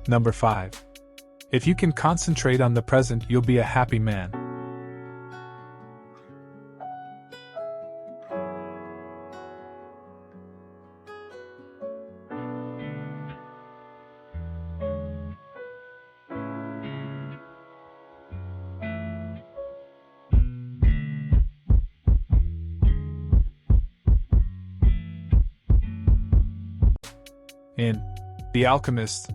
Number 5. If you can concentrate on the present, you'll be a happy man. In The Alchemist,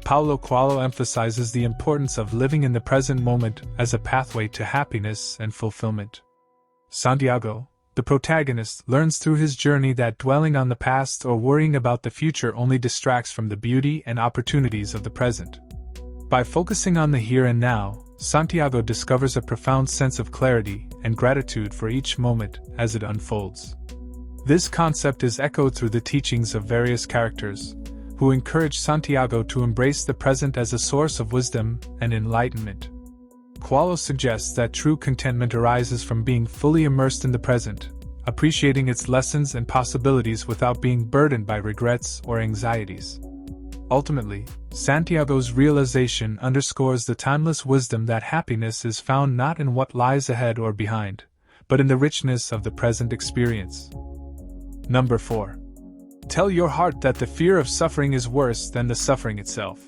Paulo Coelho emphasizes the importance of living in the present moment as a pathway to happiness and fulfillment. Santiago, the protagonist, learns through his journey that dwelling on the past or worrying about the future only distracts from the beauty and opportunities of the present. By focusing on the here and now, Santiago discovers a profound sense of clarity and gratitude for each moment as it unfolds. This concept is echoed through the teachings of various characters, who encourage Santiago to embrace the present as a source of wisdom and enlightenment. Coelho suggests that true contentment arises from being fully immersed in the present, appreciating its lessons and possibilities without being burdened by regrets or anxieties. Ultimately, Santiago's realization underscores the timeless wisdom that happiness is found not in what lies ahead or behind, but in the richness of the present experience. Number 4. Tell your heart that the fear of suffering is worse than the suffering itself.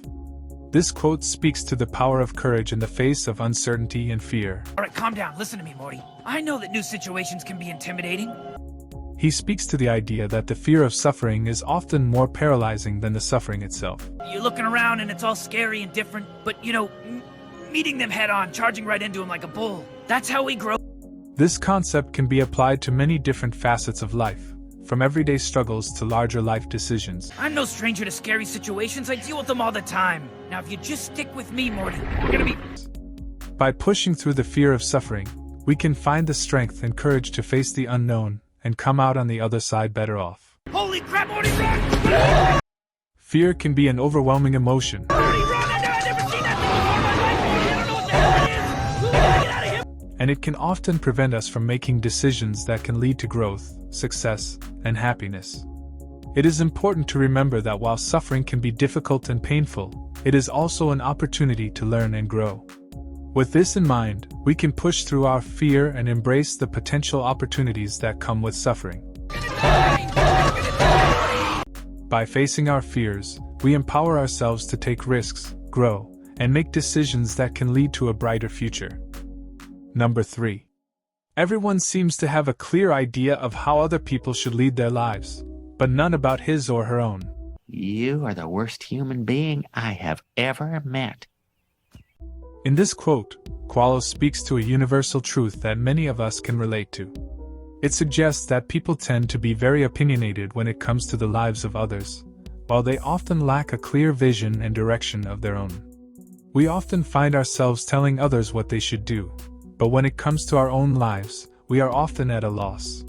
This quote speaks to the power of courage in the face of uncertainty and fear. Alright, calm down, listen to me, Morty. I know that new situations can be intimidating. He speaks to the idea that the fear of suffering is often more paralyzing than the suffering itself. You're looking around and it's all scary and different, but meeting them head on, charging right into them like a bull. That's how we grow. This concept can be applied to many different facets of life, from everyday struggles to larger life decisions. I'm no stranger to scary situations, I deal with them all the time. Now if you just stick with me, Morty, we're gonna be... By pushing through the fear of suffering, we can find the strength and courage to face the unknown and come out on the other side better off. Holy crap, Morty, run! Fear can be an overwhelming emotion. Morty, run! I've never seen that thing before in my life, Morty! I don't know what the hell it is! Get out of here! And it can often prevent us from making decisions that can lead to growth, success, and happiness. It is important to remember that while suffering can be difficult and painful, it is also an opportunity to learn and grow. With this in mind, we can push through our fear and embrace the potential opportunities that come with suffering. By facing our fears, we empower ourselves to take risks, grow, and make decisions that can lead to a brighter future. Number 3. Everyone seems to have a clear idea of how other people should lead their lives, but none about his or her own. You are the worst human being I have ever met. In this quote, Coelho speaks to a universal truth that many of us can relate to. It suggests that people tend to be very opinionated when it comes to the lives of others, while they often lack a clear vision and direction of their own. We often find ourselves telling others what they should do, but when it comes to our own lives, we are often at a loss.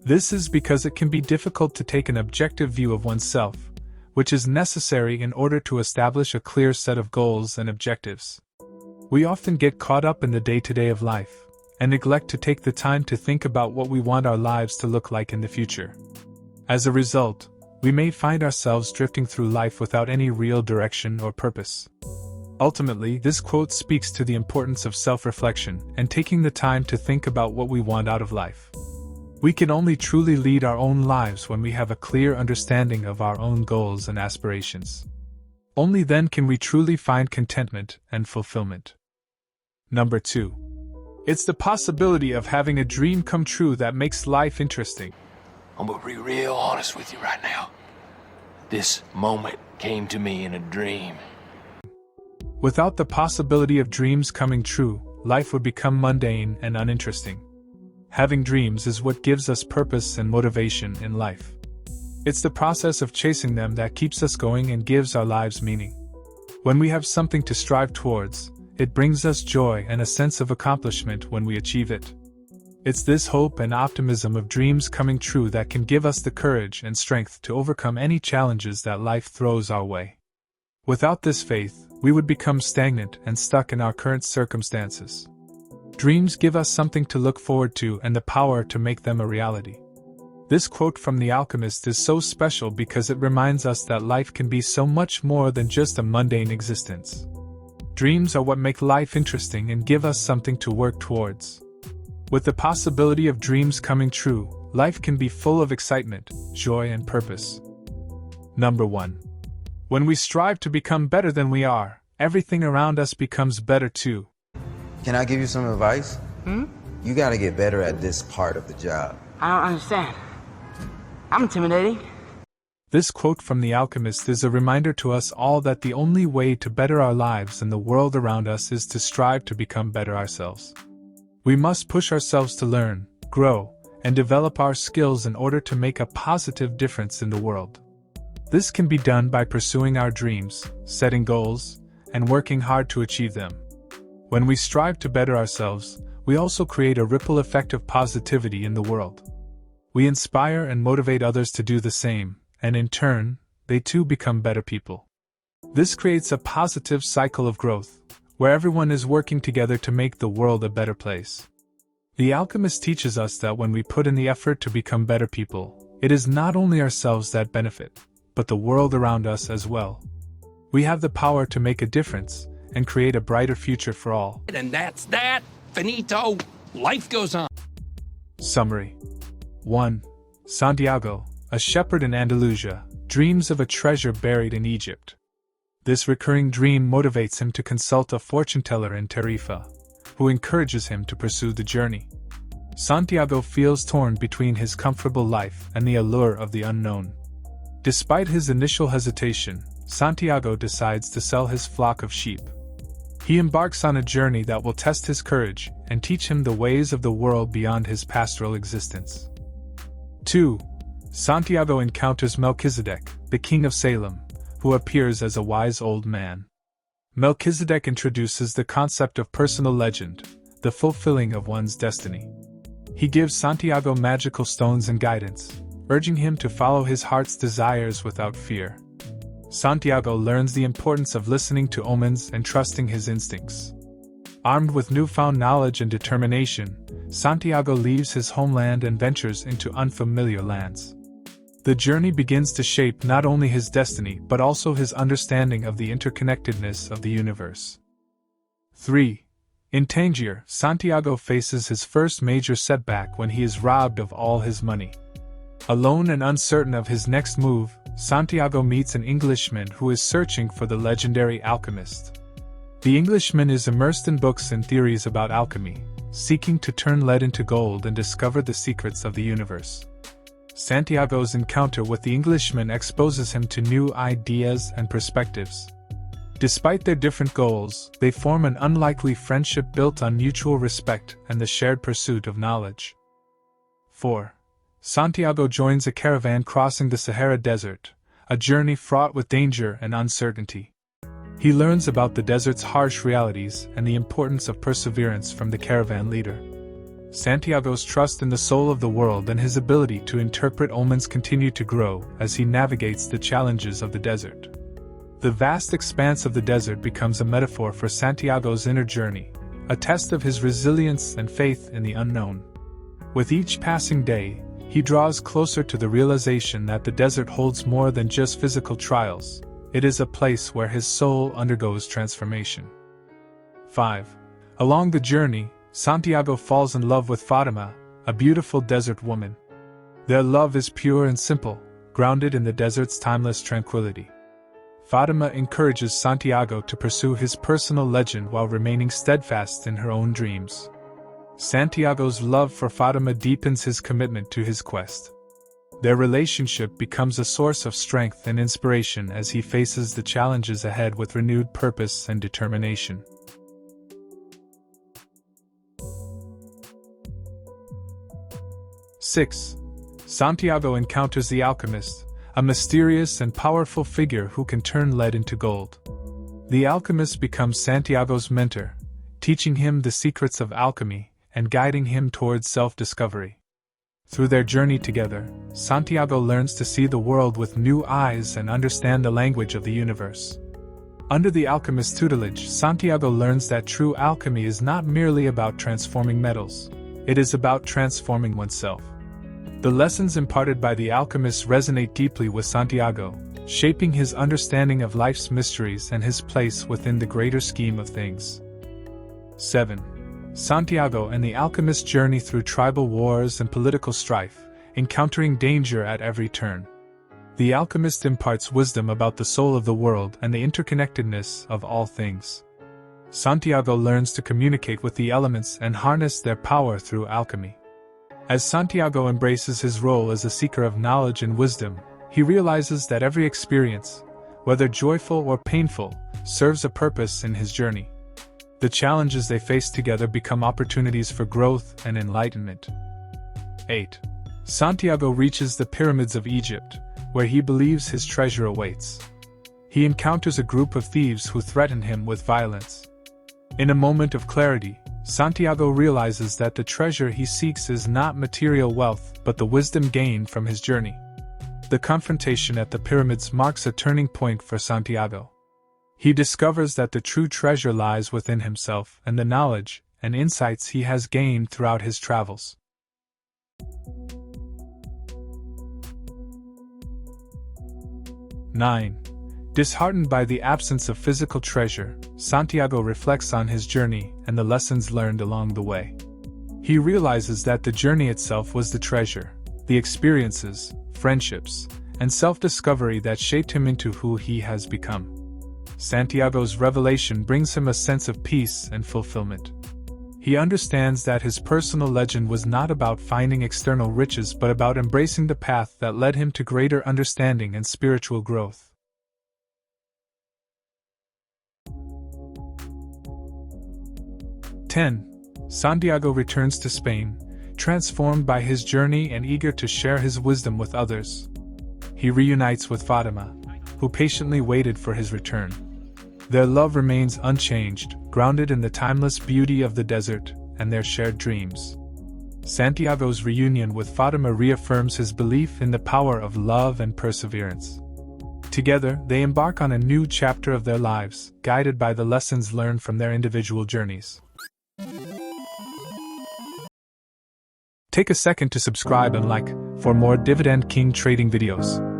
This is because it can be difficult to take an objective view of oneself, which is necessary in order to establish a clear set of goals and objectives. We often get caught up in the day-to-day of life, and neglect to take the time to think about what we want our lives to look like in the future. As a result, we may find ourselves drifting through life without any real direction or purpose. Ultimately, this quote speaks to the importance of self-reflection and taking the time to think about what we want out of life. We can only truly lead our own lives when we have a clear understanding of our own goals and aspirations. Only then can we truly find contentment and fulfillment. Number 2. It's the possibility of having a dream come true that makes life interesting. I'm gonna be real honest with you right now. This moment came to me in a dream. Without the possibility of dreams coming true, life would become mundane and uninteresting. Having dreams is what gives us purpose and motivation in life. It's the process of chasing them that keeps us going and gives our lives meaning. When we have something to strive towards, it brings us joy and a sense of accomplishment when we achieve it. It's this hope and optimism of dreams coming true that can give us the courage and strength to overcome any challenges that life throws our way. Without this faith, we would become stagnant and stuck in our current circumstances. Dreams give us something to look forward to and the power to make them a reality. This quote from The Alchemist is so special because it reminds us that life can be so much more than just a mundane existence. Dreams are what make life interesting and give us something to work towards. With the possibility of dreams coming true, life can be full of excitement, joy, and purpose. Number 1. When we strive to become better than we are, everything around us becomes better too. Can I give you some advice? You gotta get better at this part of the job. I don't understand. I'm intimidating. This quote from The Alchemist is a reminder to us all that the only way to better our lives and the world around us is to strive to become better ourselves. We must push ourselves to learn, grow, and develop our skills in order to make a positive difference in the world. This can be done by pursuing our dreams, setting goals, and working hard to achieve them. When we strive to better ourselves, we also create a ripple effect of positivity in the world. We inspire and motivate others to do the same, and in turn, they too become better people. This creates a positive cycle of growth, where everyone is working together to make the world a better place. The Alchemist teaches us that when we put in the effort to become better people, it is not only ourselves that benefit, but the world around us as well. We have the power to make a difference and create a brighter future for all. And that's that. Finito. Life goes on. Summary. 1. Santiago, a shepherd in Andalusia, dreams of a treasure buried in Egypt. This recurring dream motivates him to consult a fortune teller in Tarifa, who encourages him to pursue the journey. Santiago feels torn between his comfortable life and the allure of the unknown. Despite his initial hesitation, Santiago decides to sell his flock of sheep. He embarks on a journey that will test his courage and teach him the ways of the world beyond his pastoral existence. 2. Santiago encounters Melchizedek, the king of Salem, who appears as a wise old man. Melchizedek introduces the concept of personal legend, the fulfilling of one's destiny. He gives Santiago magical stones and guidance, urging him to follow his heart's desires without fear. Santiago learns the importance of listening to omens and trusting his instincts. Armed with newfound knowledge and determination, Santiago leaves his homeland and ventures into unfamiliar lands. The journey begins to shape not only his destiny but also his understanding of the interconnectedness of the universe. 3. In Tangier, Santiago faces his first major setback when he is robbed of all his money. Alone and uncertain of his next move, Santiago meets an Englishman who is searching for the legendary alchemist. The Englishman is immersed in books and theories about alchemy, seeking to turn lead into gold and discover the secrets of the universe. Santiago's encounter with the Englishman exposes him to new ideas and perspectives. Despite their different goals, they form an unlikely friendship built on mutual respect and the shared pursuit of knowledge. 4. Santiago joins a caravan crossing the Sahara Desert, a journey fraught with danger and uncertainty. He learns about the desert's harsh realities and the importance of perseverance from the caravan leader. Santiago's trust in the soul of the world and his ability to interpret omens continue to grow as he navigates the challenges of the desert. The vast expanse of the desert becomes a metaphor for Santiago's inner journey, a test of his resilience and faith in the unknown. With each passing day, he draws closer to the realization that the desert holds more than just physical trials. It is a place where his soul undergoes transformation. 5. Along the journey, Santiago falls in love with Fatima, a beautiful desert woman. Their love is pure and simple, grounded in the desert's timeless tranquility. Fatima encourages Santiago to pursue his personal legend while remaining steadfast in her own dreams. Santiago's love for Fatima deepens his commitment to his quest. Their relationship becomes a source of strength and inspiration as he faces the challenges ahead with renewed purpose and determination. Six. Santiago encounters the Alchemist, a mysterious and powerful figure who can turn lead into gold. The Alchemist becomes Santiago's mentor, teaching him the secrets of alchemy and guiding him towards self-discovery. Through their journey together, Santiago learns to see the world with new eyes and understand the language of the universe. Under the alchemist's tutelage, Santiago learns that true alchemy is not merely about transforming metals, it is about transforming oneself. The lessons imparted by the alchemist resonate deeply with Santiago, shaping his understanding of life's mysteries and his place within the greater scheme of things. 7. Santiago and the alchemist journey through tribal wars and political strife, encountering danger at every turn. The alchemist imparts wisdom about the soul of the world and the interconnectedness of all things. Santiago learns to communicate with the elements and harness their power through alchemy. As Santiago embraces his role as a seeker of knowledge and wisdom, he realizes that every experience, whether joyful or painful, serves a purpose in his journey. The challenges they face together become opportunities for growth and enlightenment. 8. Santiago reaches the pyramids of Egypt, where he believes his treasure awaits. He encounters a group of thieves who threaten him with violence. In a moment of clarity, Santiago realizes that the treasure he seeks is not material wealth but the wisdom gained from his journey. The confrontation at the pyramids marks a turning point for Santiago. He discovers that the true treasure lies within himself and the knowledge and insights he has gained throughout his travels. 9. Disheartened by the absence of physical treasure, Santiago reflects on his journey and the lessons learned along the way. He realizes that the journey itself was the treasure, the experiences, friendships, and self-discovery that shaped him into who he has become. Santiago's revelation brings him a sense of peace and fulfillment. He understands that his personal legend was not about finding external riches but about embracing the path that led him to greater understanding and spiritual growth. 10. Santiago returns to Spain, transformed by his journey and eager to share his wisdom with others. He reunites with Fatima, who patiently waited for his return. Their love remains unchanged, grounded in the timeless beauty of the desert and their shared dreams. Santiago's reunion with Fatima reaffirms his belief in the power of love and perseverance. Together, they embark on a new chapter of their lives, guided by the lessons learned from their individual journeys. Take a second to subscribe and like for more Dividend King trading videos.